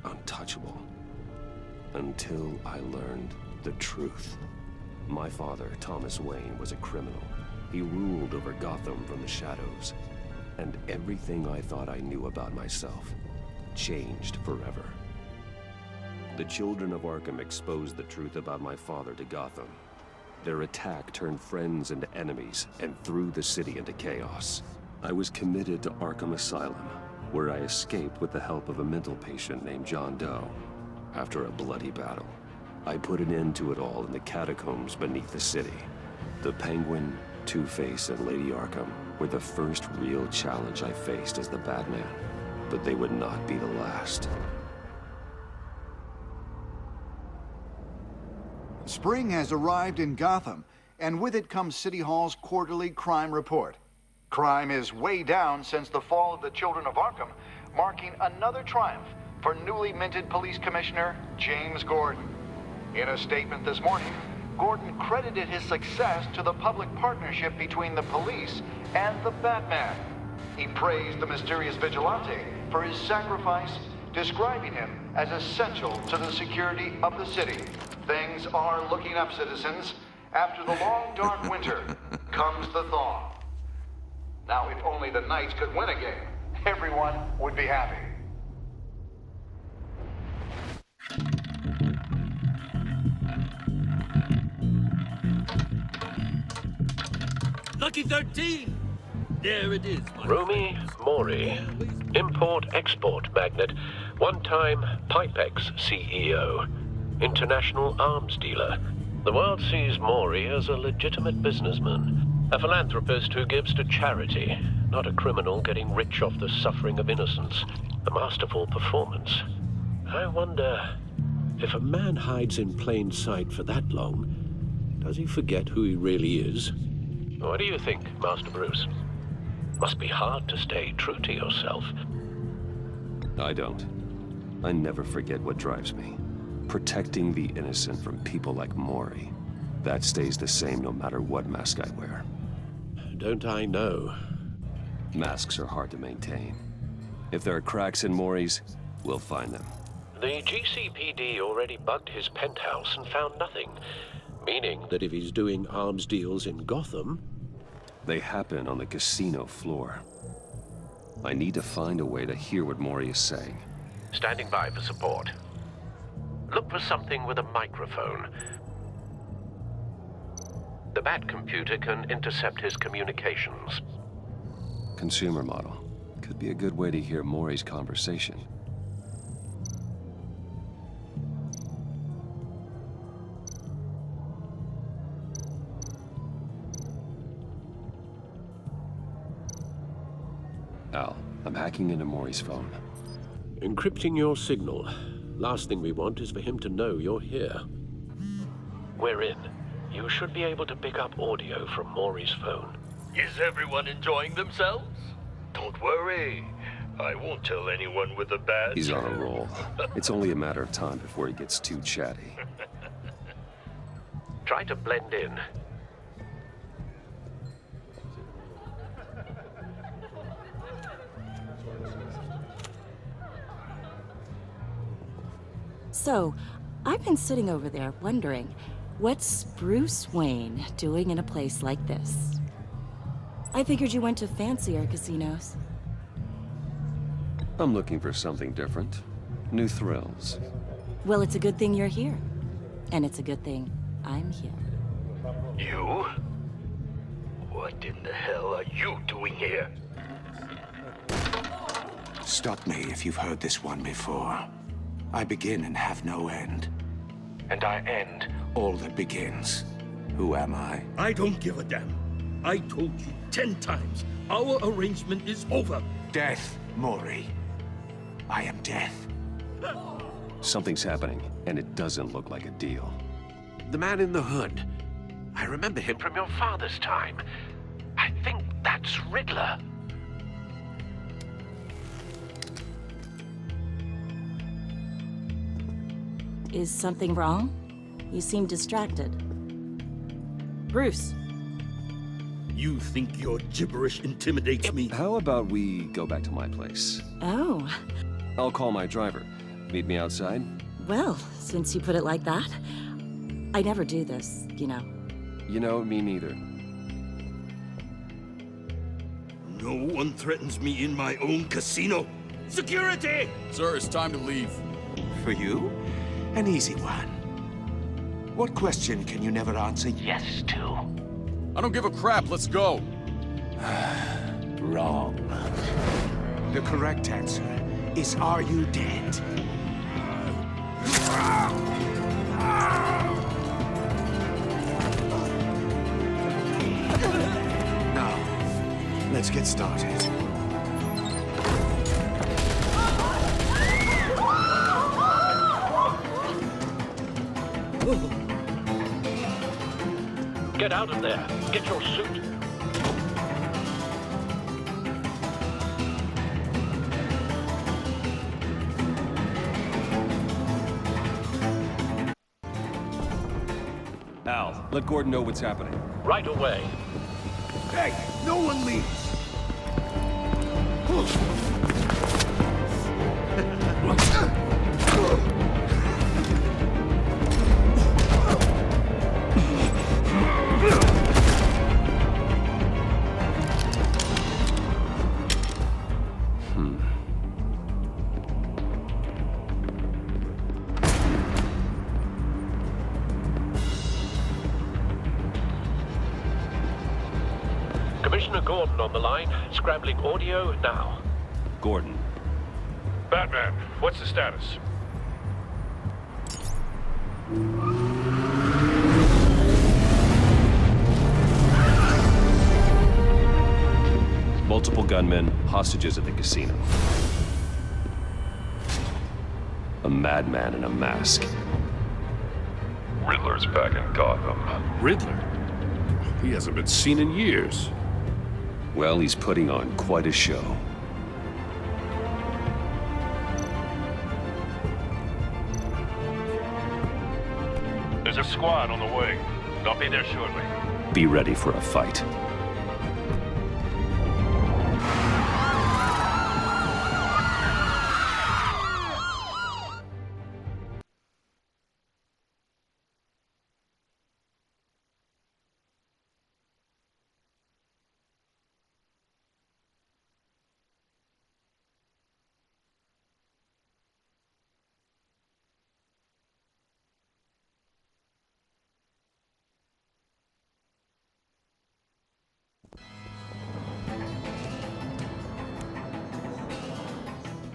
untouchable. Until I learned the truth. My father, Thomas Wayne, was a criminal. He ruled over Gotham from the shadows. And everything I thought I knew about myself changed forever. The children of Arkham exposed the truth about my father to Gotham. Their attack turned friends into enemies and threw the city into chaos. I was committed to Arkham Asylum, where I escaped with the help of a mental patient named John Doe. After a bloody battle, I put an end to it all in the catacombs beneath the city. The Penguin, Two-Face, and Lady Arkham were the first real challenge I faced as the Batman, but they would not be the last. Spring has arrived in Gotham, and with it comes City Hall's quarterly crime report. Crime is way down since the fall of the Children of Arkham, marking another triumph for newly minted Police Commissioner James Gordon. In a statement this morning, Gordon credited his success to the public partnership between the police and the Batman. He praised the mysterious vigilante for his sacrifice, describing him as essential to the security of the city. Things are looking up, citizens. After the long, dark winter comes the thaw. Now, if only the Knights could win a game, everyone would be happy. Lucky 13! There it is. Rumi Mori, import-export magnate, one-time Pipex CEO, international arms dealer. The world sees Mori as a legitimate businessman, a philanthropist who gives to charity, not a criminal getting rich off the suffering of innocence. A masterful performance. I wonder, if a man hides in plain sight for that long, does he forget who he really is? What do you think, Master Bruce? Must be hard to stay true to yourself. I don't. I never forget what drives me. Protecting the innocent from people like Mori. That stays the same no matter what mask I wear. Don't I know? Masks are hard to maintain. If there are cracks in Mori's, we'll find them. The GCPD already bugged his penthouse and found nothing. Meaning that if he's doing arms deals in Gotham... They happen on the casino floor. I need to find a way to hear what Mori is saying. Standing by for support. Look for something with a microphone. The Bat computer can intercept his communications. Consumer model. Could be a good way to hear Mori's conversation. Al, I'm hacking into Mori's phone. Encrypting your signal. Last thing we want is for him to know you're here. We're in. You should be able to pick up audio from Mori's phone. Is everyone enjoying themselves? Don't worry. I won't tell anyone with a badge. He's on a roll. It's only a matter of time before he gets too chatty. Try to blend in. So, I've been sitting over there wondering, what's Bruce Wayne doing in a place like this? I figured you went to fancier casinos. I'm looking for something different. New thrills. Well, it's a good thing you're here. And it's a good thing I'm here. You? What in the hell are you doing here? Stop me if you've heard this one before. I begin and have no end. And I end all that begins. Who am I? I don't give a damn. I told you 10 times. Our arrangement is over. Death, Mori. I am death. Something's happening, and it doesn't look like a deal. The man in the hood. I remember him from your father's time. I think that's Riddler. Is something wrong? You seem distracted. Bruce. You think your gibberish intimidates me? How about we go back to my place? Oh. I'll call my driver. meet me outside? Well, since you put it like that, I never do this, you know. You know, me neither. No one threatens me in my own casino. Security! Sir, it's time to leave. For you, an easy one. What question can you never answer yes to? I don't give a crap, let's go. Wrong. The correct answer is, are you dead? Now, let's get started. Get out of there. Get your suit. Al, let Gordon know what's happening. Right away. Hey, no one leaves! Commissioner Gordon on the line. Scrambling audio now. Gordon. Batman, what's the status? Multiple gunmen, hostages at the casino. A madman in a mask. Riddler's back in Gotham. Riddler? He hasn't been seen in years. Well, he's putting on quite a show. There's a squad on the way. I'll be there shortly. Be ready for a fight.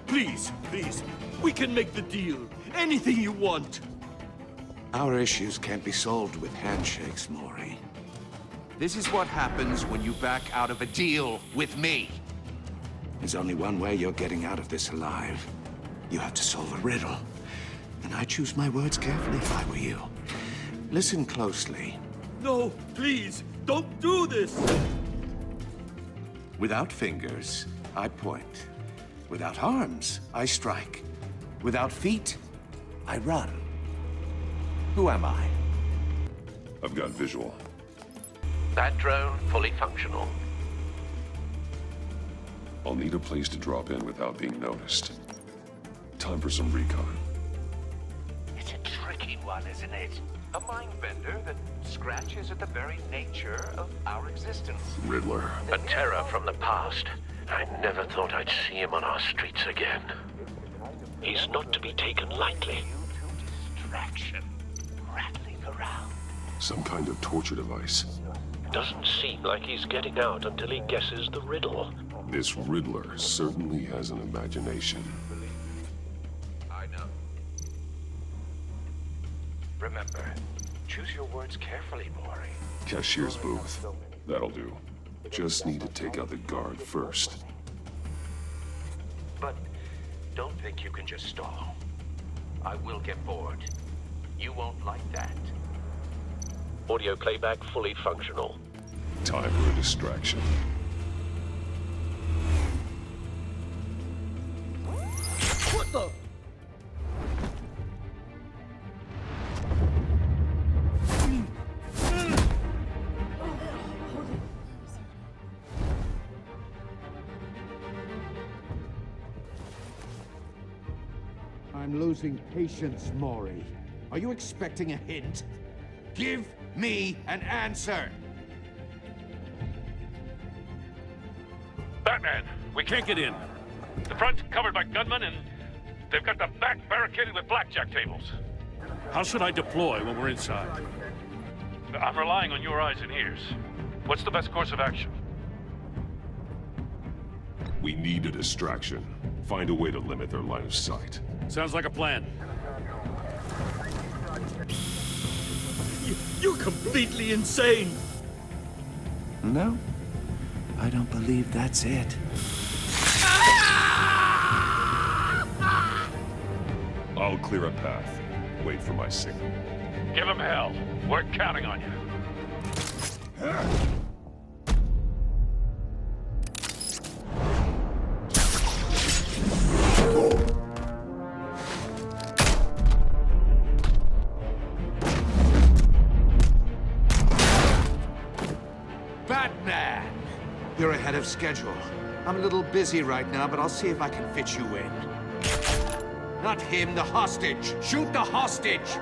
Please, please, we can make the deal. Anything you want. Our issues can't be solved with handshakes, Maury. This is what happens when you back out of a deal with me. There's only one way you're getting out of this alive. You have to solve a riddle. And I choose my words carefully if I were you. Listen closely. No, please, don't do this! Without fingers, I point. Without arms, I strike. Without feet, I run. Who am I? I've got visual. That drone fully functional. I'll need a place to drop in without being noticed. Time for some recon. It's a tricky one, isn't it? A mind bender that scratches at the very nature of our existence. Riddler. A terror from the past. I never thought I'd see him on our streets again. He's not to be taken lightly. Distraction. Rattling around. Some kind of torture device. Doesn't seem like he's getting out until he guesses the riddle. This Riddler certainly has an imagination. I know. Remember, choose your words carefully, Maury. Cashier's booth. That'll do. Just need to take out the guard first. But don't think you can just stall. I will get bored. You won't like that. Audio playback fully functional. Time for a distraction. What the? I'm losing losing patience, Mori. Are you expecting a hint? Give me an answer! Batman, we can't get in. The front's covered by gunmen, and they've got the back barricaded with blackjack tables. How should I deploy when we're inside? I'm relying on your eyes and ears. What's the best course of action? We need a distraction. Find a way to limit their line of sight. Sounds like a plan. You're completely insane! No, I don't believe that's it. I'll clear a path. Wait for my signal. Give him hell. We're counting on you. Batman! You're ahead of schedule. I'm a little busy right now, but I'll see if I can fit you in. Not him, the hostage! Shoot the hostage!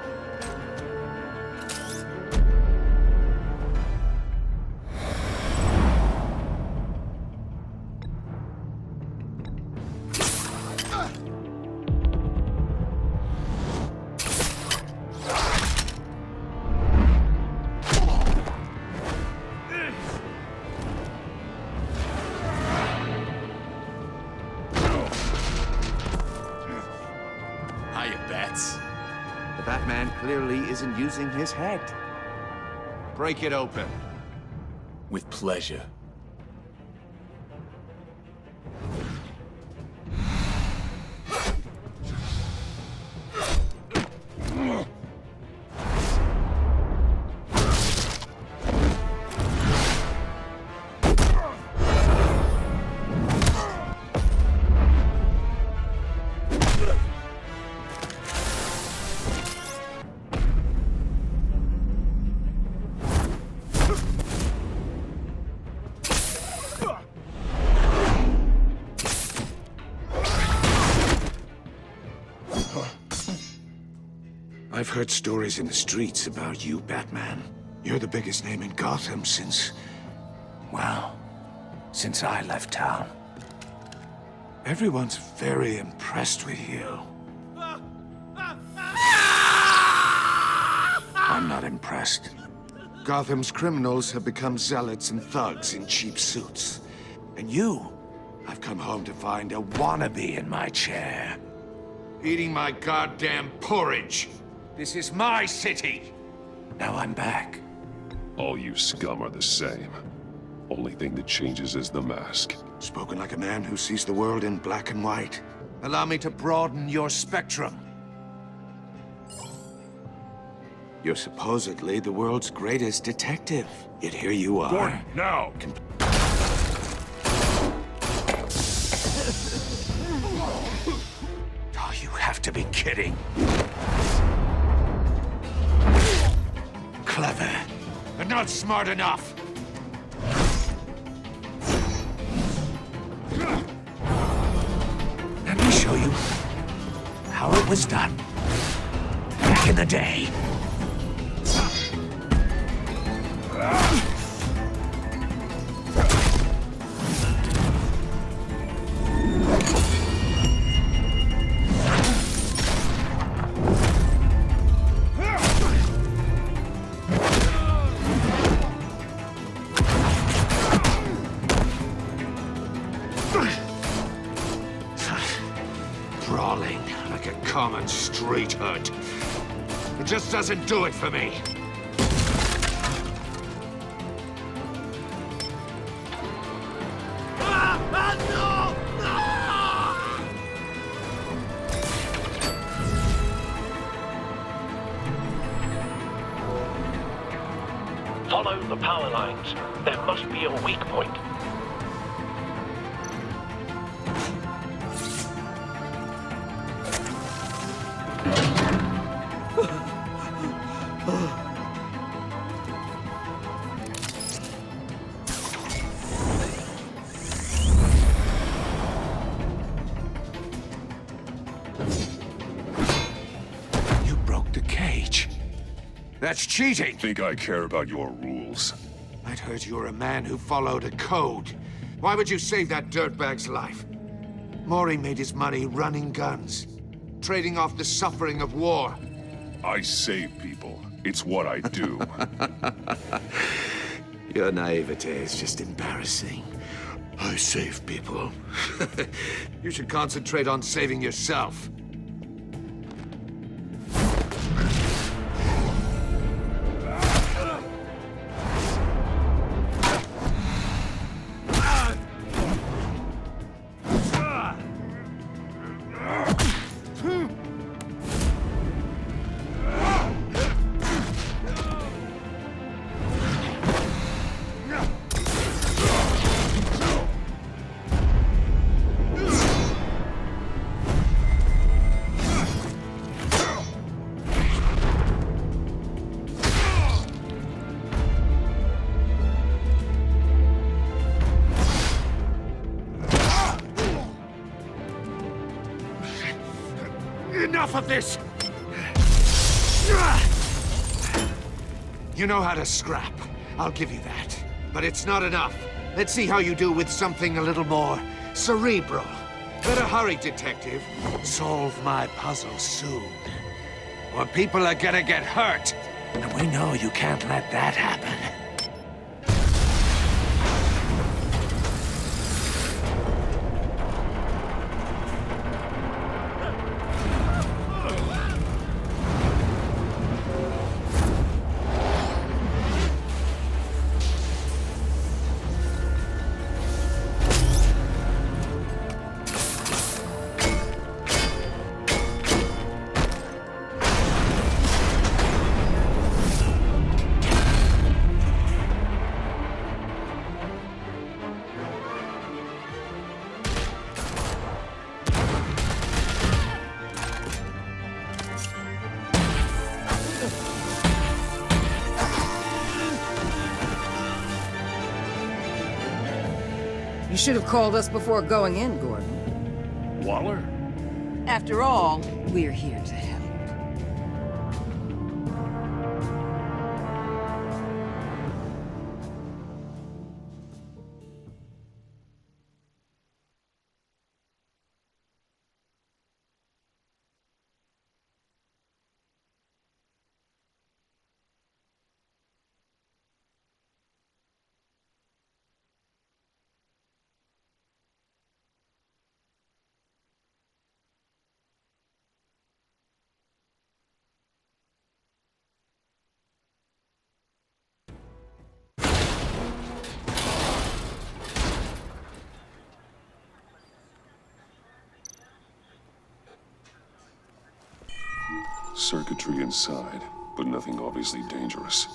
The Batman clearly isn't using his head. Break it open. With pleasure. I've heard stories in the streets about you, Batman. You're the biggest name in Gotham since... well, since I left town. Everyone's very impressed with you. I'm not impressed. Gotham's criminals have become zealots and thugs in cheap suits. And you, I've come home to find a wannabe in my chair. Eating my goddamn porridge. This is my city! Now I'm back. All you scum are the same. Only thing that changes is the mask. Spoken like a man who sees the world in black and white. Allow me to broaden your spectrum. You're supposedly the world's greatest detective. Yet here you are. Gordon, now! Oh, you have to be kidding. Clever, but not smart enough. Let me show you how it was done back in the day. Brawling like a common street hood. It just doesn't do it for me. Follow the power lines. There must be a weak point. Dr. Cage. That's cheating! Think I care about your rules? I'd heard you were a man who followed a code. Why would you save that dirtbag's life? Mori made his money running guns, trading off the suffering of war. I save people. It's what I do. Your naivete is just embarrassing. I save people. You should concentrate on saving yourself. Enough of this! You know how to scrap. I'll give you that. But it's not enough. Let's see how you do with something a little more cerebral. Better hurry, detective. Solve my puzzle soon. Or people are gonna get hurt. And we know you can't let that happen. You should have called us before going in, Gordon. Waller? After all, we're here to help. Circuitry inside, but nothing obviously dangerous.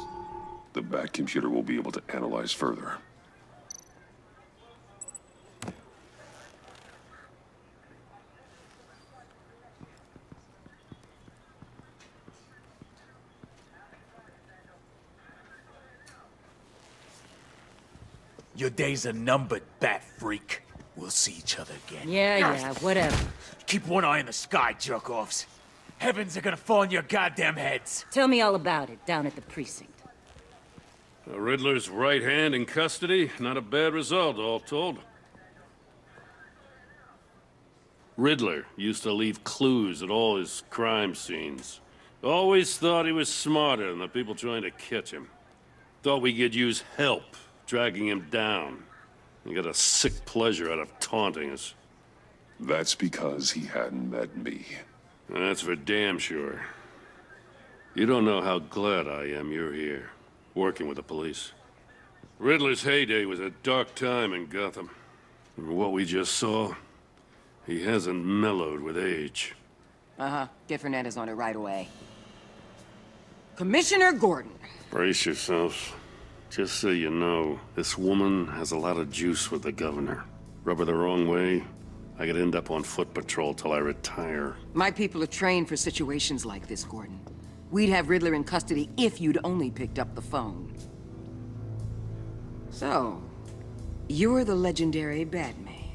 The back computer will be able to analyze further. Your days are numbered, bat freak. We'll see each other again. Yeah, whatever. Keep one eye in the sky, jerk-offs. Heavens are gonna fall on your goddamn heads. Tell me all about it down at the precinct. The Riddler's right hand in custody. Not a bad result, all told. Riddler used to leave clues at all his crime scenes. Always thought he was smarter than the people trying to catch him. Thought we could use help dragging him down. He got a sick pleasure out of taunting us. That's because he hadn't met me. That's for damn sure. You don't know how glad I am you're here, working with the police. Riddler's heyday was a dark time in Gotham. And what we just saw, he hasn't mellowed with age. Uh-huh. Get Fernandez on it right away. Commissioner Gordon. Brace yourselves. Just so you know, this woman has a lot of juice with the governor. Rub her the wrong way, I could end up on foot patrol till I retire. My people are trained for situations like this, Gordon. We'd have Riddler in custody if you'd only picked up the phone. So, you're the legendary Batman.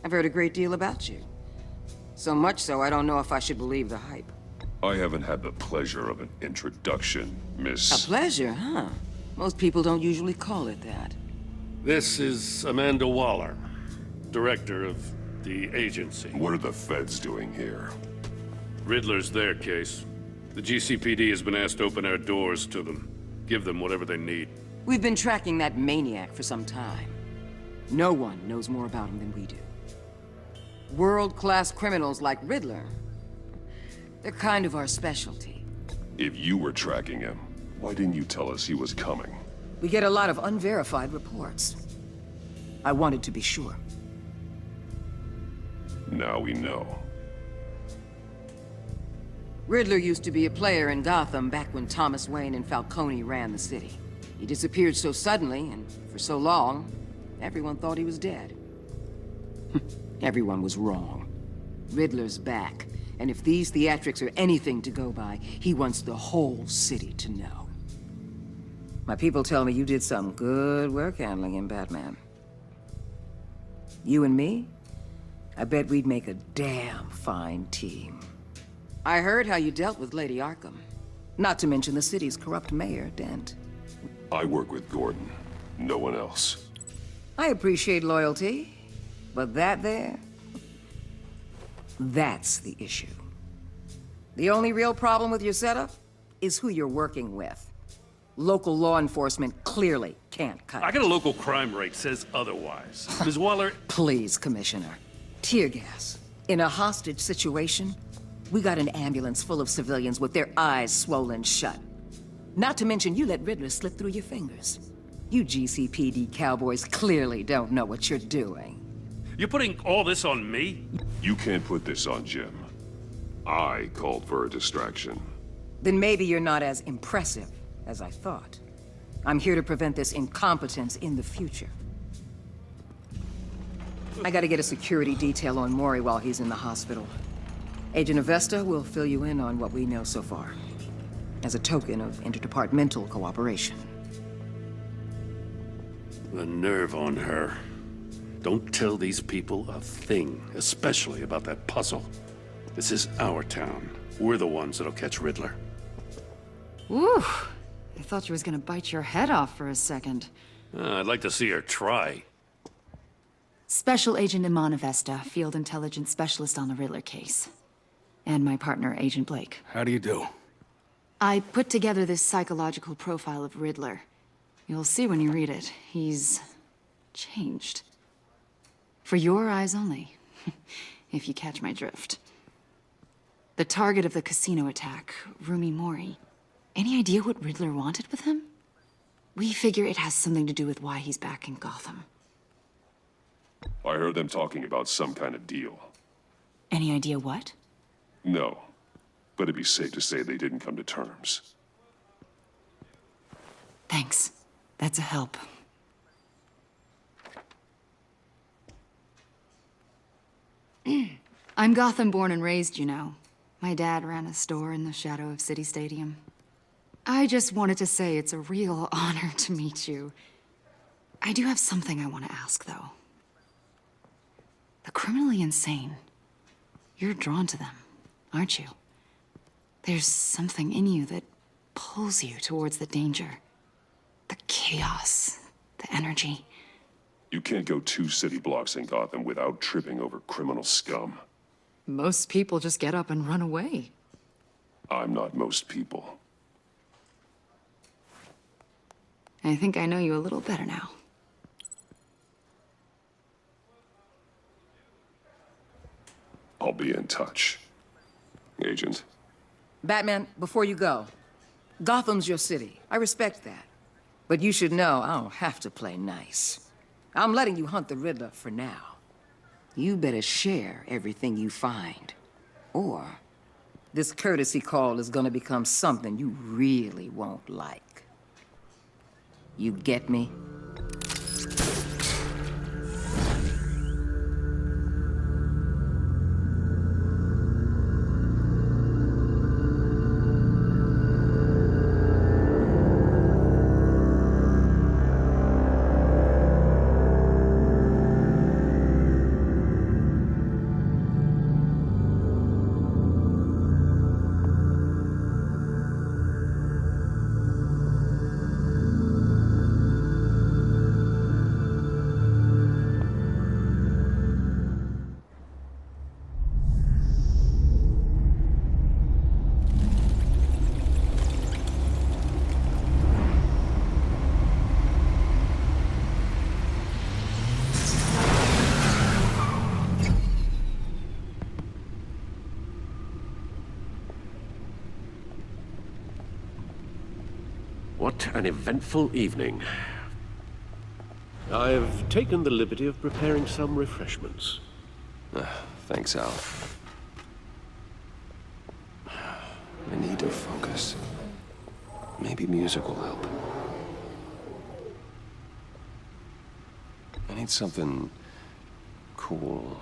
I've heard a great deal about you. So much so, I don't know if I should believe the hype. I haven't had the pleasure of an introduction, Miss... A pleasure, huh? Most people don't usually call it that. This is Amanda Waller, director of the agency. What are the feds doing here? Riddler's their case. The GCPD has been asked to open our doors to them. Give them whatever they need. We've been tracking that maniac for some time. No one knows more about him than we do. World-class criminals like Riddler, they're kind of our specialty. If you were tracking him, why didn't you tell us he was coming? We get a lot of unverified reports. I wanted to be sure. Now we know. Riddler used to be a player in Gotham back when Thomas Wayne and Falcone ran the city. He disappeared so suddenly and for so long, everyone thought he was dead. Everyone was wrong. Riddler's back, and if these theatrics are anything to go by, he wants the whole city to know. My people tell me you did some good work handling him, Batman. You and me? I bet we'd make a damn fine team. I heard how you dealt with Lady Arkham. Not to mention the city's corrupt mayor, Dent. I work with Gordon. No one else. I appreciate loyalty, but that there... that's the issue. The only real problem with your setup is who you're working with. Local law enforcement clearly can't cut it. I got a local crime rate says otherwise. Ms. Waller... Please, Commissioner. Tear gas. In a hostage situation, we got an ambulance full of civilians with their eyes swollen shut. Not to mention you let Riddler slip through your fingers. You GCPD cowboys clearly don't know what you're doing. You're putting all this on me? You can't put this on Jim. I called for a distraction. Then maybe you're not as impressive as I thought. I'm here to prevent this incompetence in the future. I gotta get a security detail on Mori while he's in the hospital. Agent Avesta will fill you in on what we know so far, as a token of interdepartmental cooperation. The nerve on her. Don't tell these people a thing, especially about that puzzle. This is our town. We're the ones that'll catch Riddler. Woo! I thought you was gonna bite your head off for a second. I'd like to see her try. Special Agent Iman Avesta, Field Intelligence Specialist on the Riddler case. And my partner, Agent Blake. How do you do? I put together this psychological profile of Riddler. You'll see when you read it. He's... changed. For your eyes only, if you catch my drift. The target of the casino attack, Rumi Mori. Any idea what Riddler wanted with him? We figure it has something to do with why he's back in Gotham. I heard them talking about some kind of deal. Any idea what? No, but it'd be safe to say they didn't come to terms. Thanks. That's a help. I'm Gotham born and raised, you know. My dad ran a store in the shadow of City Stadium. I just wanted to say it's a real honor to meet you. I do have something I want to ask, though. The criminally insane. You're drawn to them, aren't you? There's something in you that pulls you towards the danger. The chaos, the energy. You can't go 2 city blocks in Gotham without tripping over criminal scum. Most people just get up and run away. I'm not most people. I think I know you a little better now. I'll be in touch. Agent. Batman, before you go, Gotham's your city. I respect that. But you should know I don't have to play nice. I'm letting you hunt the Riddler for now. You better share everything you find. Or this courtesy call is gonna become something you really won't like. You get me? What an eventful evening. I've taken the liberty of preparing some refreshments. Thanks, Al. I need to focus. Maybe music will help. I need something cool.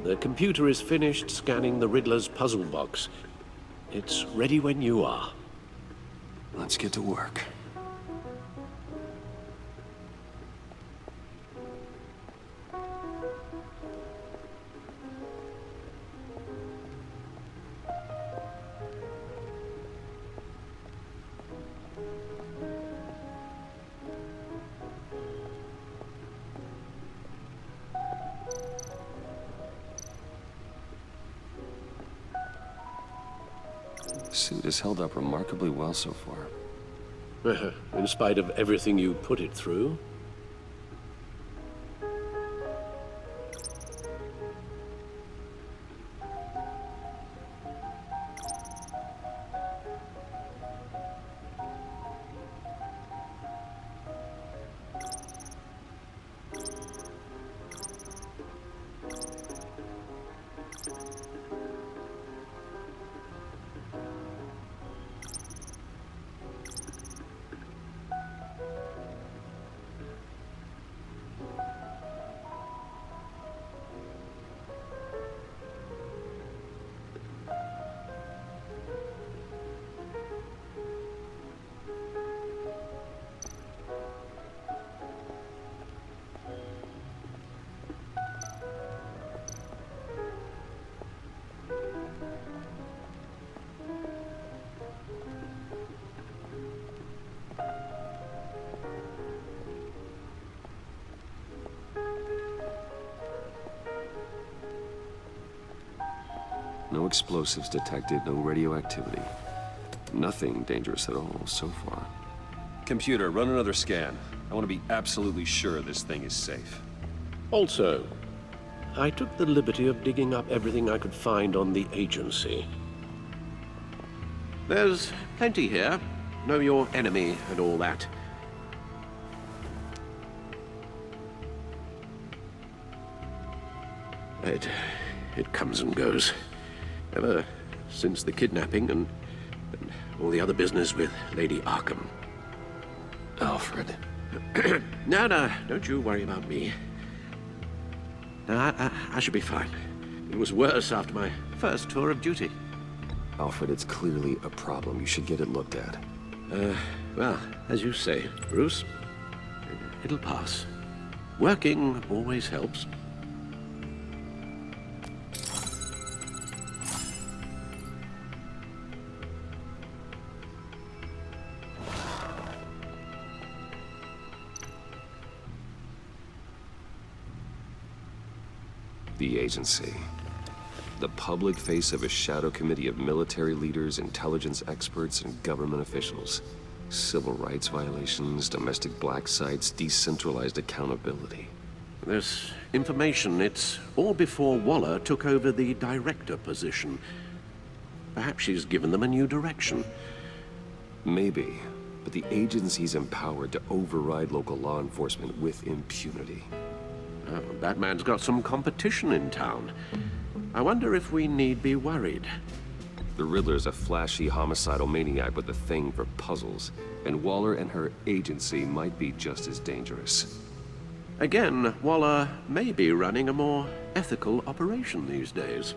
The computer is finished scanning the Riddler's puzzle box. It's ready when you are. Let's get to work. The suit has held up remarkably well so far. In spite of everything you put it through? No explosives detected, no radioactivity. Nothing dangerous at all so far. Computer, run another scan. I want to be absolutely sure this thing is safe. Also, I took the liberty of digging up everything I could find on the agency. There's plenty here. Know your enemy and all that. It comes and goes. Ever since the kidnapping and all the other business with Lady Arkham. Alfred. No, don't you worry about me. No, I should be fine. It was worse after my first tour of duty. Alfred, it's clearly a problem. You should get it looked at. Well, as you say, Bruce, it'll pass. Working always helps. The agency. The public face of a shadow committee of military leaders, intelligence experts, and government officials. Civil rights violations, domestic black sites, decentralized accountability. This information, it's all before Waller took over the director position. Perhaps she's given them a new direction. Maybe, but the agency's empowered to override local law enforcement with impunity. Oh, Batman's got some competition in town. I wonder if we need be worried. The Riddler's a flashy homicidal maniac with a thing for puzzles, and Waller and her agency might be just as dangerous. Again, Waller may be running a more ethical operation these days.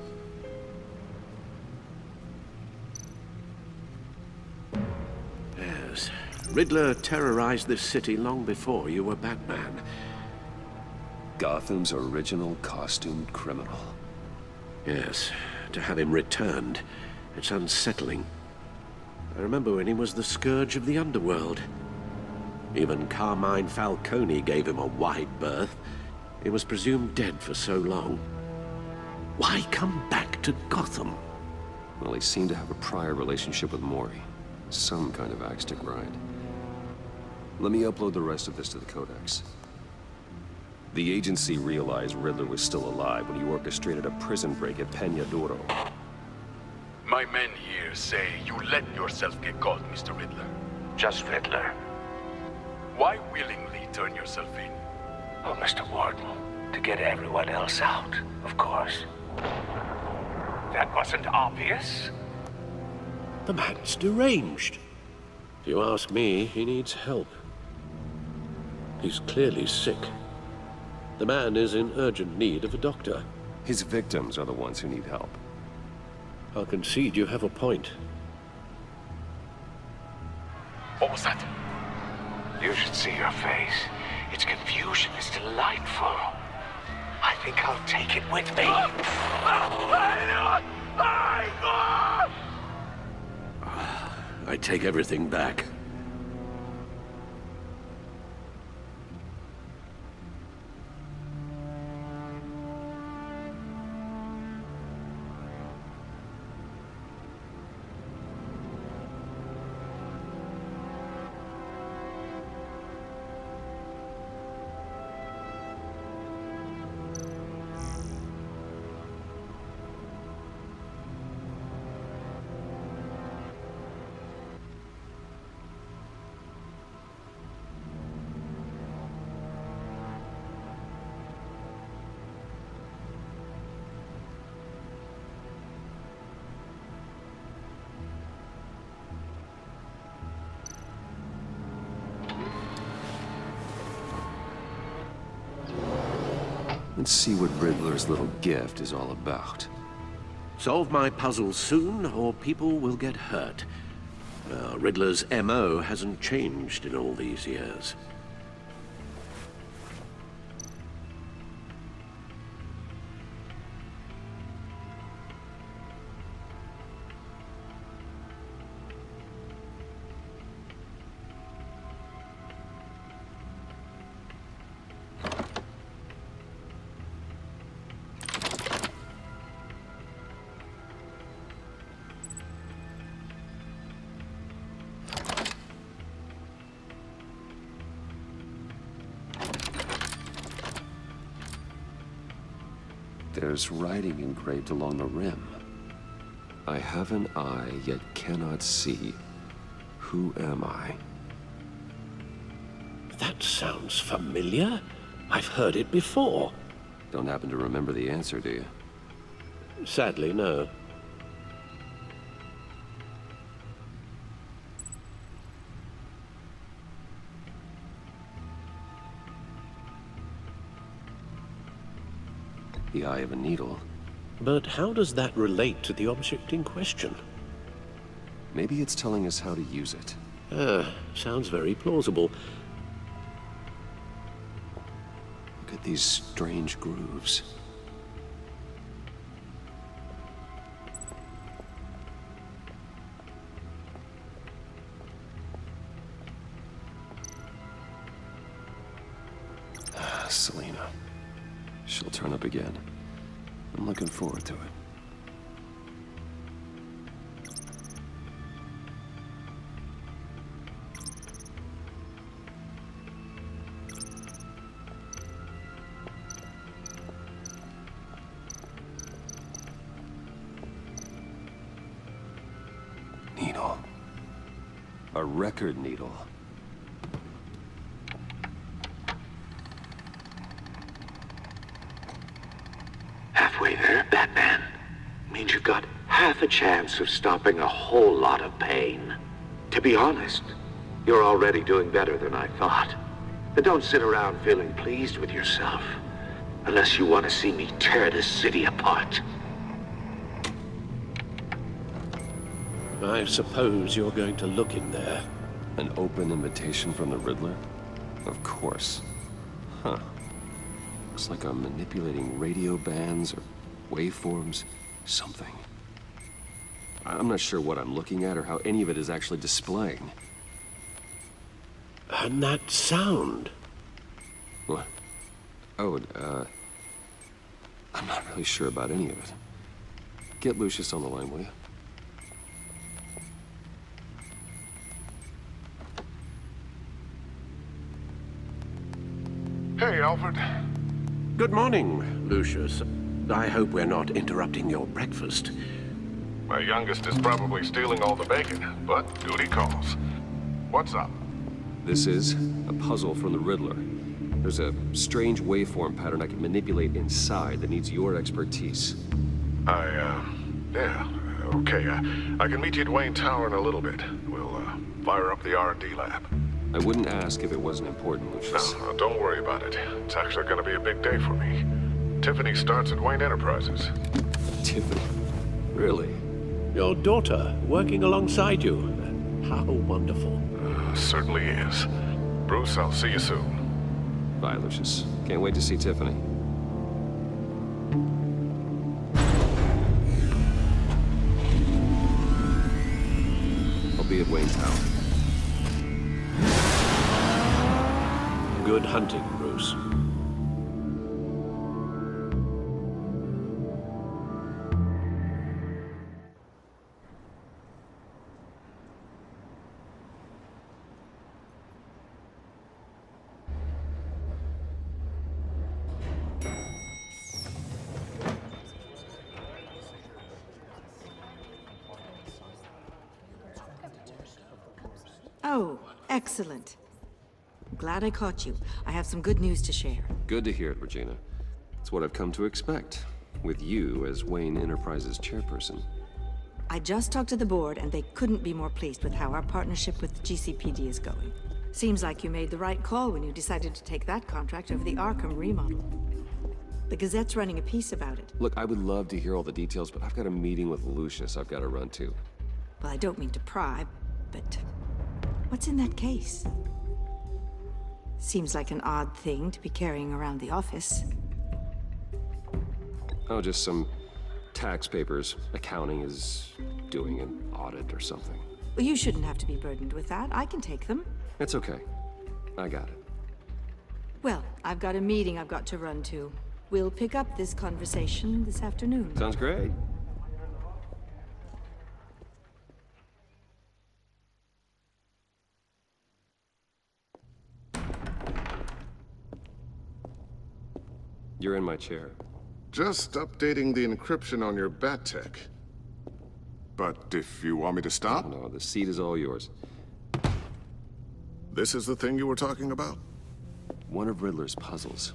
Yes, Riddler terrorized this city long before you were Batman. Gotham's original costumed criminal. Yes, to have him returned, it's unsettling. I remember when he was the scourge of the underworld. Even Carmine Falcone gave him a wide berth. He was presumed dead for so long. Why come back to Gotham? Well, he seemed to have a prior relationship with Mori. Some kind of axe to grind. Let me upload the rest of this to the Codex. The agency realized Riddler was still alive when he orchestrated a prison break at Peña Duro. My men here say you let yourself get caught, Mr. Riddler. Just Riddler. Why willingly turn yourself in? Oh, Mr. Warden, to get everyone else out, of course. That wasn't obvious. The man's deranged. If you ask me, he needs help. He's clearly sick. The man is in urgent need of a doctor. His victims are the ones who need help. I'll concede you have a point. What was that? You should see your face. Its confusion is delightful. I think I'll take it with me. I take everything back. Let's see what Riddler's little gift is all about. Solve my puzzle soon, or people will get hurt. Riddler's MO hasn't changed in all these years. There's writing engraved along the rim. I have an eye, yet cannot see. Who am I? That sounds familiar. I've heard it before. Don't happen to remember the answer, do you? Sadly, no. The eye of a needle. But how does that relate to the object in question? Maybe it's telling us how to use it. Sounds very plausible. Look at these strange grooves. Selina. She'll turn up again. I'm looking forward to it. Needle. A record needle. Halfway there, Batman. Means you've got half a chance of stopping a whole lot of pain. To be honest, you're already doing better than I thought. But don't sit around feeling pleased with yourself. Unless you want to see me tear this city apart. I suppose you're going to look in there. An open invitation from the Riddler? Of course. Huh. Looks like I'm manipulating radio bands or waveforms. Something. I'm not sure what I'm looking at or how any of it is actually displaying. And that sound. What? Oh, I'm not really sure about any of it. Get Lucius on the line, will you? Hey, Alfred. Good morning, Lucius. I hope we're not interrupting your breakfast. My youngest is probably stealing all the bacon, but duty calls. What's up? This is a puzzle from the Riddler. There's a strange waveform pattern I can manipulate inside that needs your expertise. Yeah, okay. I can meet you at Wayne Tower in a little bit. We'll, fire up the R&D lab. I wouldn't ask if it wasn't important, Lucius. No, don't worry about it. It's actually gonna be a big day for me. Tiffany starts at Wayne Enterprises. Tiffany? Really? Your daughter, working alongside you. How wonderful. Certainly is. Bruce, I'll see you soon. Bye, Lucius. Can't wait to see Tiffany. I'll be at Wayne Tower. Good hunting, Bruce. Oh, excellent. Glad I caught you. I have some good news to share. Good to hear it, Regina. It's what I've come to expect, with you as Wayne Enterprises chairperson. I just talked to the board, and they couldn't be more pleased with how our partnership with GCPD is going. Seems like you made the right call when you decided to take that contract over the Arkham remodel. The Gazette's running a piece about it. Look, I would love to hear all the details, but I've got a meeting with Lucius I've got to run to. Well, I don't mean to pry, but what's in that case? Seems like an odd thing to be carrying around the office. Oh, just some tax papers. Accounting is doing an audit or something. Well, you shouldn't have to be burdened with that. I can take them. It's okay. I got it. Well, I've got a meeting I've got to run to. We'll pick up this conversation this afternoon. Sounds great. You're in my chair. Just updating the encryption on your Bat-Tech. But if you want me to stop? No, the seat is all yours. This is the thing you were talking about? One of Riddler's puzzles.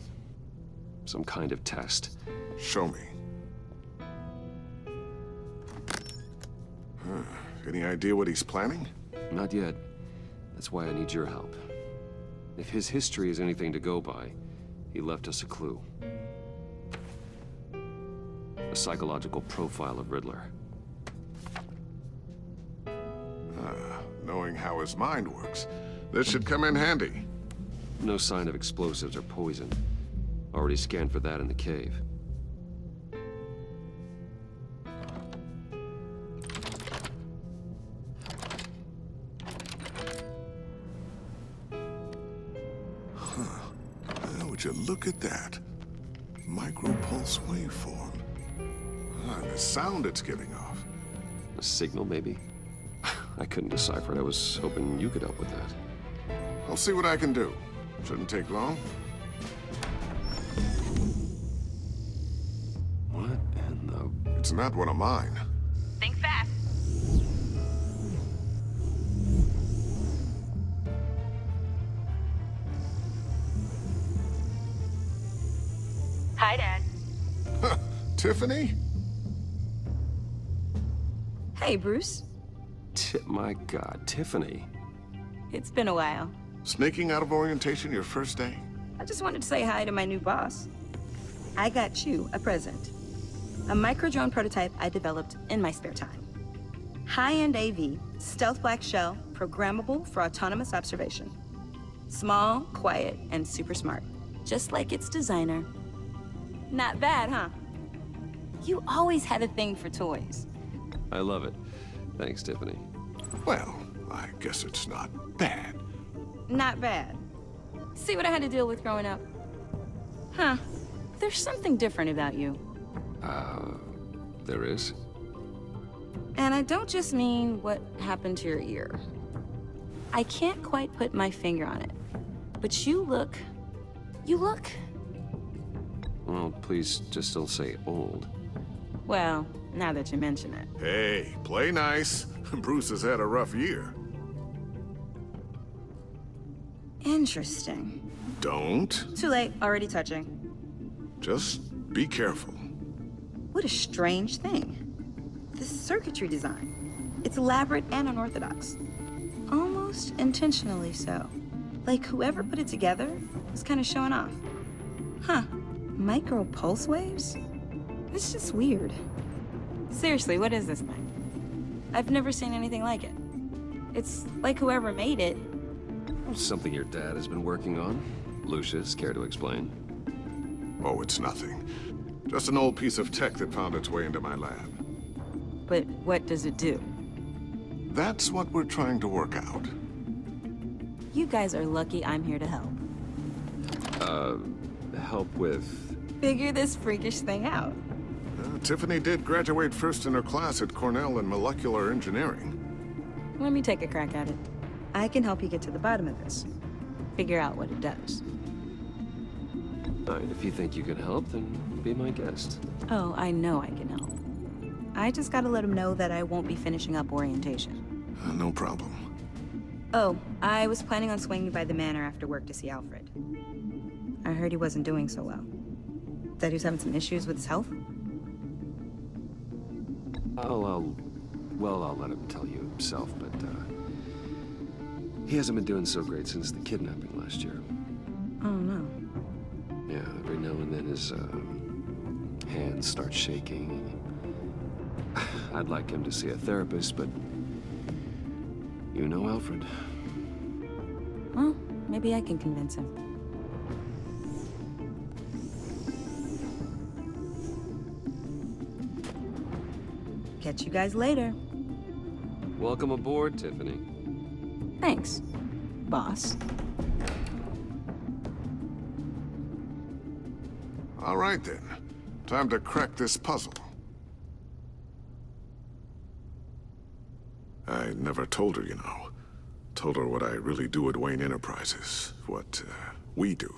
Some kind of test. Show me. Any idea what he's planning? Not yet. That's why I need your help. If his history is anything to go by, he left us a clue. A psychological profile of Riddler. Knowing how his mind works, this should come in handy. No sign of explosives or poison. Already scanned for that in the cave. Would you look at that? Micropulse waveform. And the sound it's giving off. A signal, maybe? I couldn't decipher it. I was hoping you could help with that. I'll see what I can do. Shouldn't take long. What in the... It's not one of mine. Think fast. Hi, Dad. Tiffany? Hey, Bruce. My God, Tiffany. It's been a while. Sneaking out of orientation your first day? I just wanted to say hi to my new boss. I got you a present. A micro-drone prototype I developed in my spare time. High-end AV, stealth black shell, programmable for autonomous observation. Small, quiet, and super smart. Just like its designer. Not bad, huh? You always had a thing for toys. I love it. Thanks, Tiffany. Well, I guess it's not bad. Not bad. See what I had to deal with growing up? Huh. There's something different about you. There is? And I don't just mean what happened to your ear. I can't quite put my finger on it. But you look Well, please just don't say old. Well, now that you mention it. Hey, play nice. Bruce has had a rough year. Interesting. Don't. Too late, already touching. Just be careful. What a strange thing. This circuitry design. It's elaborate and unorthodox. Almost intentionally so. Like whoever put it together was kind of showing off. Huh. Micro pulse waves? It's just weird. Seriously, what is this thing? I've never seen anything like it. It's like whoever made it. Something your dad has been working on. Lucius, care to explain? Oh, it's nothing. Just an old piece of tech that found its way into my lab. But what does it do? That's what we're trying to work out. You guys are lucky I'm here to help. Help with... Figure this freakish thing out. Tiffany did graduate first in her class at Cornell in molecular engineering. Let me take a crack at it. I can help you get to the bottom of this. Figure out what it does. If you think you can help, then be my guest. Oh, I know I can help. I just gotta let him know that I won't be finishing up orientation. No problem. Oh, I was planning on swinging by the manor after work to see Alfred. I heard he wasn't doing so well. That he was having some issues with his health? I'll let him tell you himself, but, he hasn't been doing so great since the kidnapping last year. Oh, no. Yeah, every now and then his, hands start shaking. I'd like him to see a therapist, but... You know Alfred. Well, maybe I can convince him. Catch you guys later. Welcome aboard, Tiffany. Thanks, boss. All right, then. Time to crack this puzzle. I never told her, you know. Told her what I really do at Wayne Enterprises. What, we do.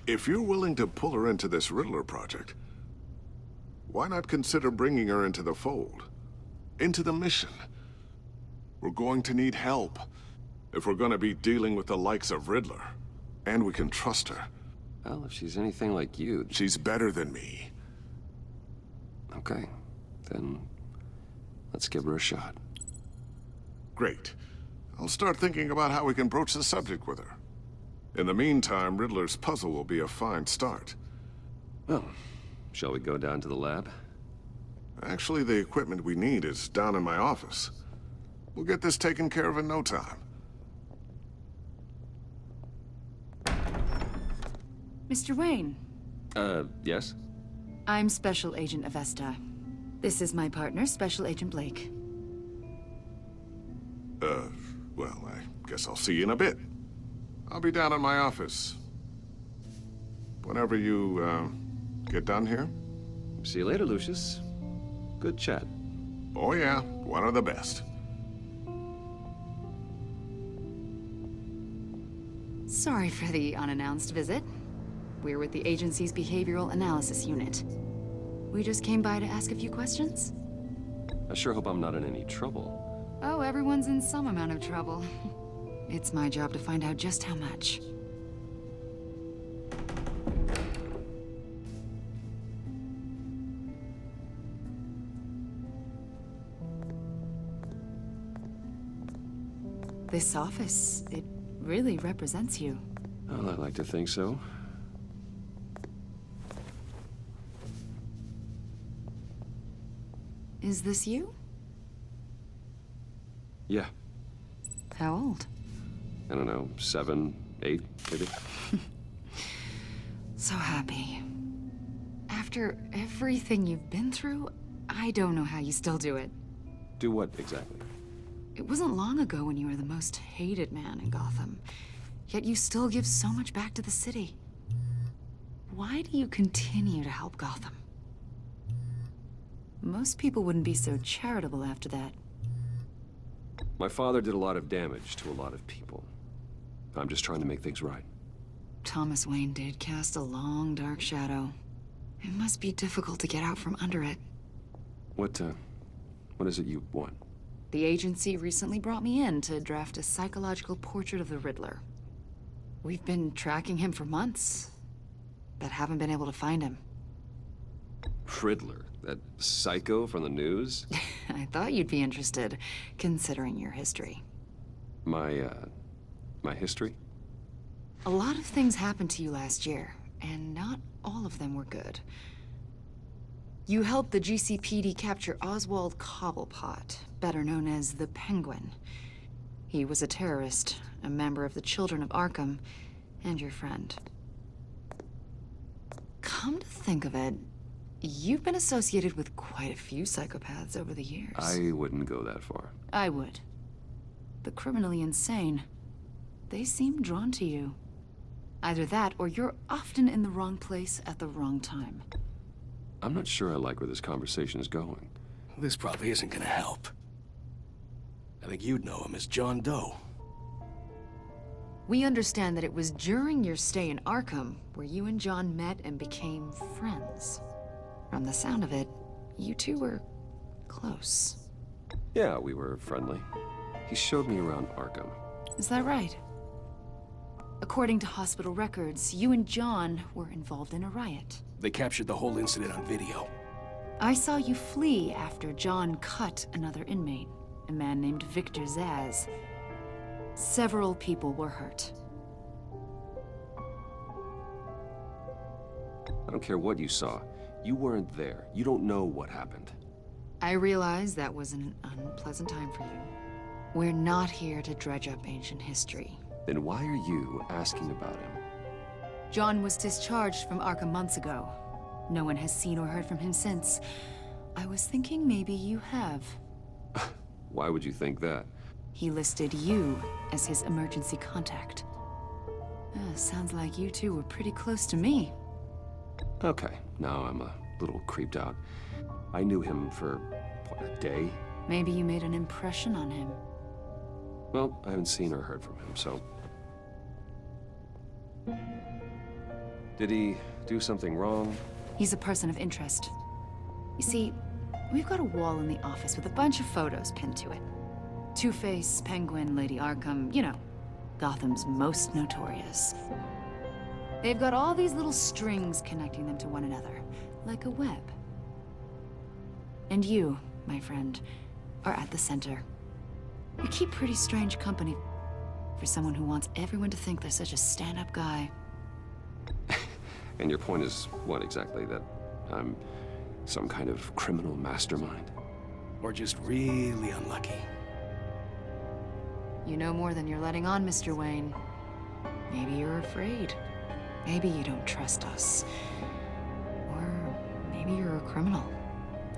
If you're willing to pull her into this Riddler project, why not consider bringing her into the fold? Into the mission? We're going to need help. If we're gonna be dealing with the likes of Riddler. And we can trust her. Well, if she's anything like you... She's better than me. Okay. Then... let's give her a shot. Great. I'll start thinking about how we can broach the subject with her. In the meantime, Riddler's puzzle will be a fine start. Well, shall we go down to the lab? Actually, the equipment we need is down in my office. We'll get this taken care of in no time. Mr. Wayne. Yes? I'm Special Agent Avesta. This is my partner, Special Agent Blake. Well, I guess I'll see you in a bit. I'll be down in my office. Whenever you, get done here. See you later, Lucius. Good chat. Oh yeah, one of the best. Sorry for the unannounced visit. We're with the agency's Behavioral Analysis Unit. We just came by to ask a few questions. I sure hope I'm not in any trouble. Oh, everyone's in some amount of trouble. It's my job to find out just how much. This office, it really represents you. Well, I'd like to think so. Is this you? Yeah. How old? I don't know, 7, 8, maybe? So happy. After everything you've been through, I don't know how you still do it. Do what, exactly? It wasn't long ago when you were the most hated man in Gotham. Yet you still give so much back to the city. Why do you continue to help Gotham? Most people wouldn't be so charitable after that. My father did a lot of damage to a lot of people. I'm just trying to make things right. Thomas Wayne did cast a long, dark shadow. It must be difficult to get out from under it. What is it you want? The agency recently brought me in to draft a psychological portrait of the Riddler. We've been tracking him for months, but haven't been able to find him. Riddler? That psycho from the news? I thought you'd be interested, considering your history. My history? A lot of things happened to you last year, and not all of them were good. You helped the GCPD capture Oswald Cobblepot, better known as the Penguin. He was a terrorist, a member of the Children of Arkham, and your friend. Come to think of it, you've been associated with quite a few psychopaths over the years. I wouldn't go that far. I would. The criminally insane. They seem drawn to you. Either that, or you're often in the wrong place at the wrong time. I'm not sure I like where this conversation is going. This probably isn't gonna help. I think you'd know him as John Doe. We understand that it was during your stay in Arkham where you and John met and became friends. From the sound of it, you two were close. Yeah, we were friendly. He showed me around Arkham. Is that right? According to hospital records, you and John were involved in a riot. They captured the whole incident on video. I saw you flee after John cut another inmate, a man named Victor Zsasz. Several people were hurt. I don't care what you saw. You weren't there. You don't know what happened. I realize that was an unpleasant time for you. We're not here to dredge up ancient history. Then why are you asking about him? John was discharged from Arkham months ago. No one has seen or heard from him since. I was thinking maybe you have. Why would you think that? He listed you as his emergency contact. Sounds like you two were pretty close to me. Okay, now I'm a little creeped out. I knew him for, what, a day? Maybe you made an impression on him. Well, I haven't seen or heard from him, so... Did he do something wrong? He's a person of interest. You see, we've got a wall in the office with a bunch of photos pinned to it. Two-Face, Penguin, Lady Arkham, you know, Gotham's most notorious. They've got all these little strings connecting them to one another, like a web. And you, my friend, are at the center. You keep pretty strange company for someone who wants everyone to think they're such a stand-up guy. And your point is what exactly? That I'm some kind of criminal mastermind? Or just really unlucky? You know more than you're letting on, Mr. Wayne. Maybe you're afraid. Maybe you don't trust us. Or maybe you're a criminal,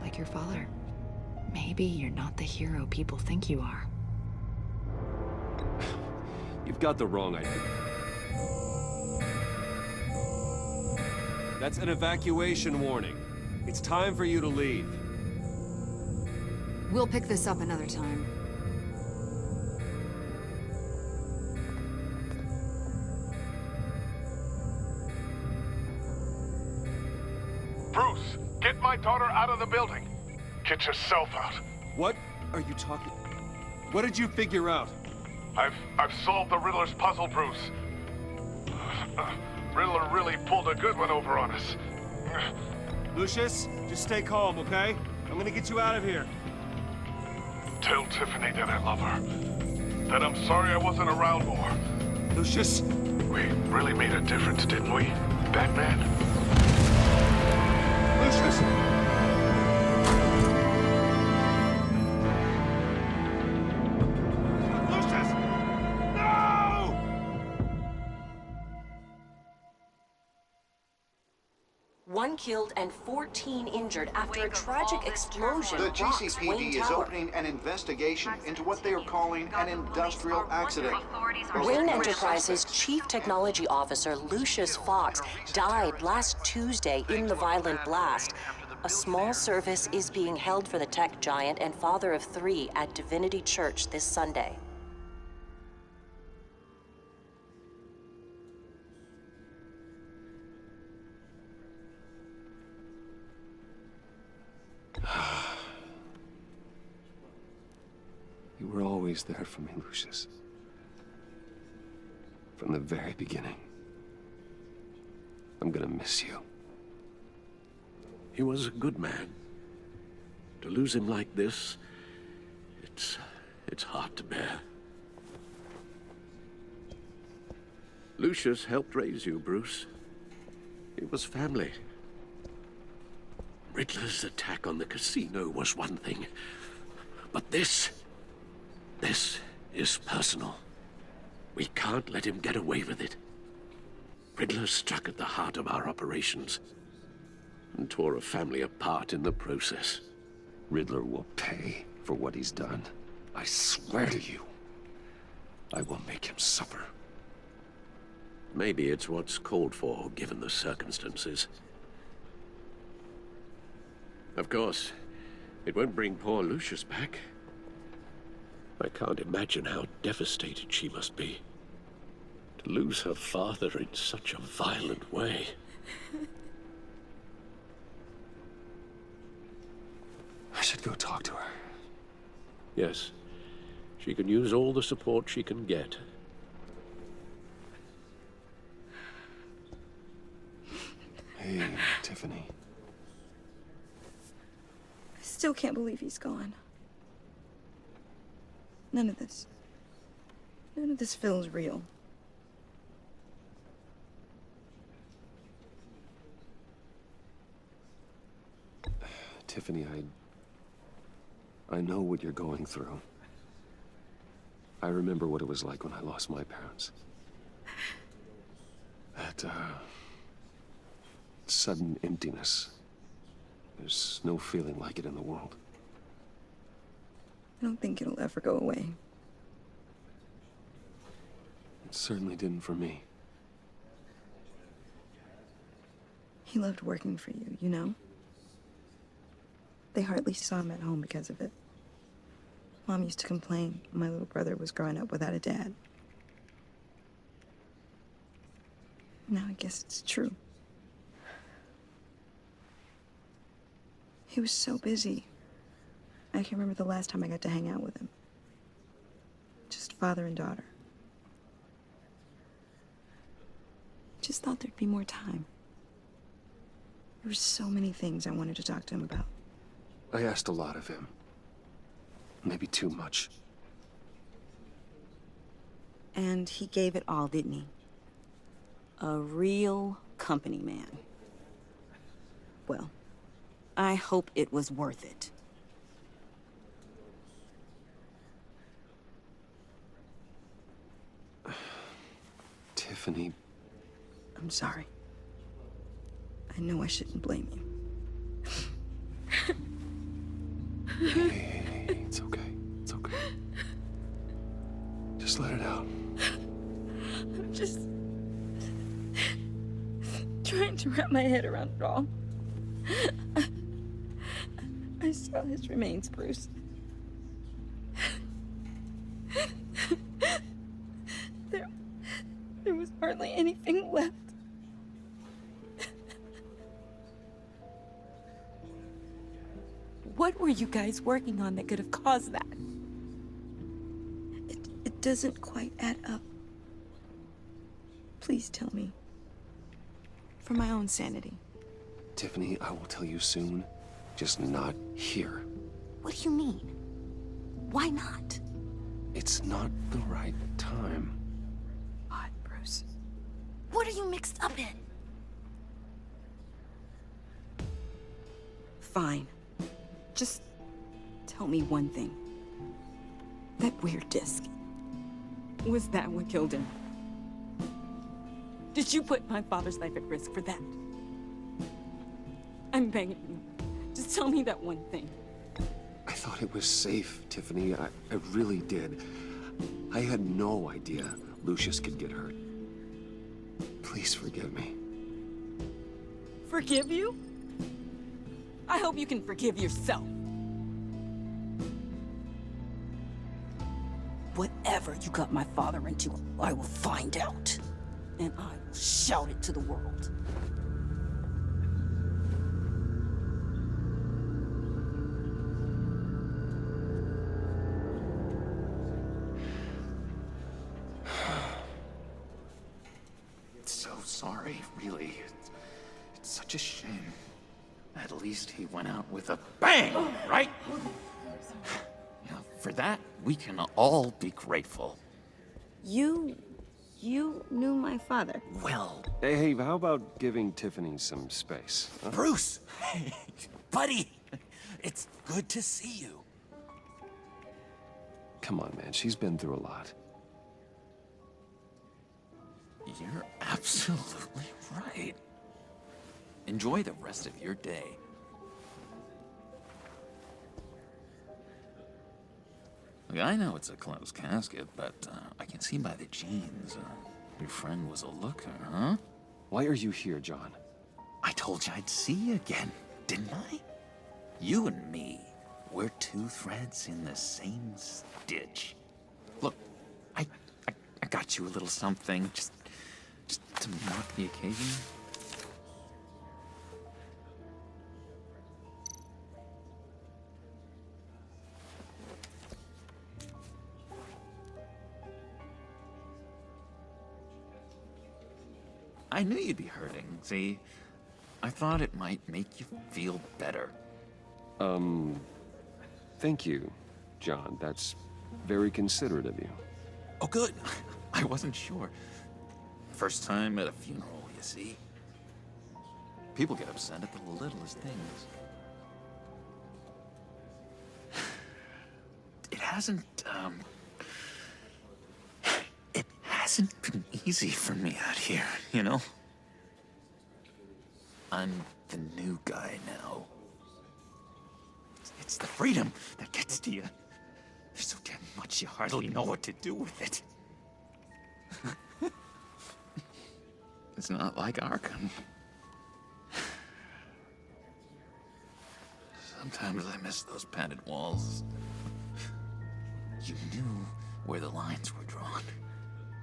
like your father. Maybe you're not the hero people think you are. You've got the wrong idea. That's an evacuation warning. It's time for you to leave. We'll pick this up another time. Bruce, get my daughter out of the building. Get yourself out. What are you talking? What did you figure out? I've solved the Riddler's puzzle, Bruce. Riddler really pulled a good one over on us. Lucius, just stay calm, okay? I'm gonna get you out of here. Tell Tiffany that I love her. That I'm sorry I wasn't around more. Lucius! We really made a difference, didn't we, Batman? Lucius! One killed and 14 injured after a tragic explosion The rocks GCPD Wayne is Tower. opening an investigation into what they are calling an industrial accident. Wayne Enterprises' Chief Technology Officer Lucius Fox died last Tuesday in the violent blast. A small service is being held for the tech giant and father of 3 at Divinity Church this Sunday. always there for me, Lucius. From the very beginning. I'm gonna miss you. He was a good man. To lose him like this, it's hard to bear. Lucius helped raise you, Bruce. It was family. Riddler's attack on the casino was one thing, but this is personal. We can't let him get away with it. Riddler struck at the heart of our operations and tore a family apart in the process. Riddler will pay for what he's done. I swear to you, I will make him suffer. Maybe it's what's called for, given the circumstances. Of course, it won't bring poor Lucius back. I can't imagine how devastated she must be. To lose her father in such a violent way. I should go talk to her. Yes, she can use all the support she can get. Hey, Tiffany. I still can't believe he's gone. None of this feels real. Tiffany, I know what you're going through. I remember what it was like when I lost my parents. That, sudden emptiness. There's no feeling like it in the world. I don't think it'll ever go away. It certainly didn't for me. He loved working for you, you know? They hardly saw him at home because of it. Mom used to complain my little brother was growing up without a dad. Now I guess it's true. He was so busy. I can't remember the last time I got to hang out with him. Just father and daughter. Just thought there'd be more time. There were so many things I wanted to talk to him about. I asked a lot of him. Maybe too much. And he gave it all, didn't he? A real company man. Well, I hope it was worth it. Tiffany. I'm sorry. I know I shouldn't blame you. Hey, it's okay. It's okay. Just let it out. I'm just trying to wrap my head around it all. I saw his remains, Bruce. There was hardly anything left. What were you guys working on that could have caused that? It doesn't quite add up. Please tell me. For my own sanity. Tiffany, I will tell you soon. Just not here. What do you mean? Why not? It's not the right time. Odd, Bruce. What are you mixed up in? Fine. Just tell me one thing. That weird disc. Was that what killed him? Did you put my father's life at risk for that? I'm begging you. Just tell me that one thing. I thought it was safe, Tiffany. I really did. I had no idea Lucius could get hurt. Please forgive me. Forgive you? I hope you can forgive yourself. Whatever you got my father into, I will find out. And I will shout it to the world. so sorry, really. It's such a shame. At least he went out with a bang, right? Yeah, for that, we can all be grateful. You knew my father. Well... Hey, how about giving Tiffany some space? Huh? Bruce! Hey, buddy! It's good to see you. Come on, man. She's been through a lot. You're absolutely right. Enjoy the rest of your day. Look, I know it's a closed casket, but I can see by the jeans, your friend was a looker, huh? Why are you here, John? I told you I'd see you again, didn't I? You and me, we're two threads in the same stitch. Look, I got you a little something, just to mark the occasion. I knew you'd be hurting, see? I thought it might make you feel better. Thank you, John. That's very considerate of you. Oh, good. I wasn't sure. First time at a funeral, you see? People get upset at the littlest things. It hasn't been easy for me out here, you know? I'm the new guy now. It's the freedom that gets to you. There's so damn much you hardly know what to do with it. It's not like Arkham. Sometimes I miss those padded walls. You knew where the lines were drawn.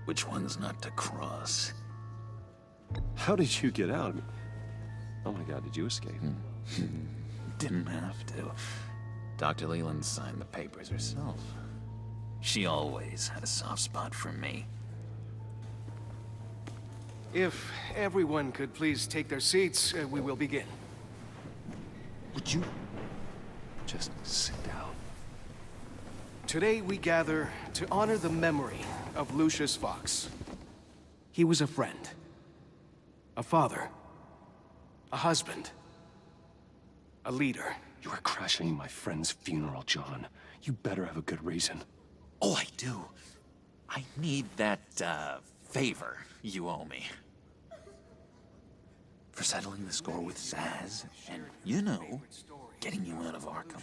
Which ones not to cross. How did you get out? Oh my God, did you escape? Didn't have to. Dr. Leland signed the papers herself. She always had a soft spot for me. If everyone could please take their seats, we will begin. Would you just sit down? Today we gather to honor the memory of Lucius Fox. He was a friend, a father, a husband, a leader. You are crashing my friend's funeral, John. You better have a good reason. Oh, I do. I need that, favor you owe me. For settling the score with Zsasz, and, you know, getting you out of Arkham.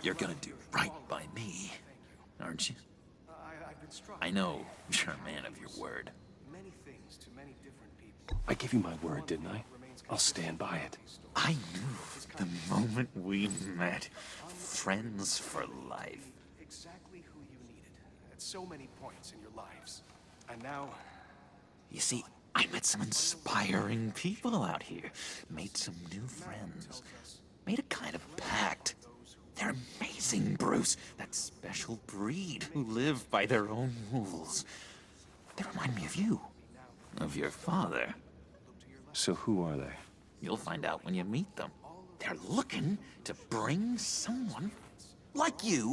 You're gonna do right by me, aren't you? I know you're a man of your word. I gave you my word, didn't I? I'll stand by it. I knew the moment we met. Friends for life. Exactly who you needed at so many points in your lives. And now... You see, I met some inspiring people out here. Made some new friends. Made a kind of pact. They're amazing, Bruce. That special breed who live by their own rules. They remind me of you. Of your father. So who are they? You'll find out when you meet them. They're looking to bring someone like you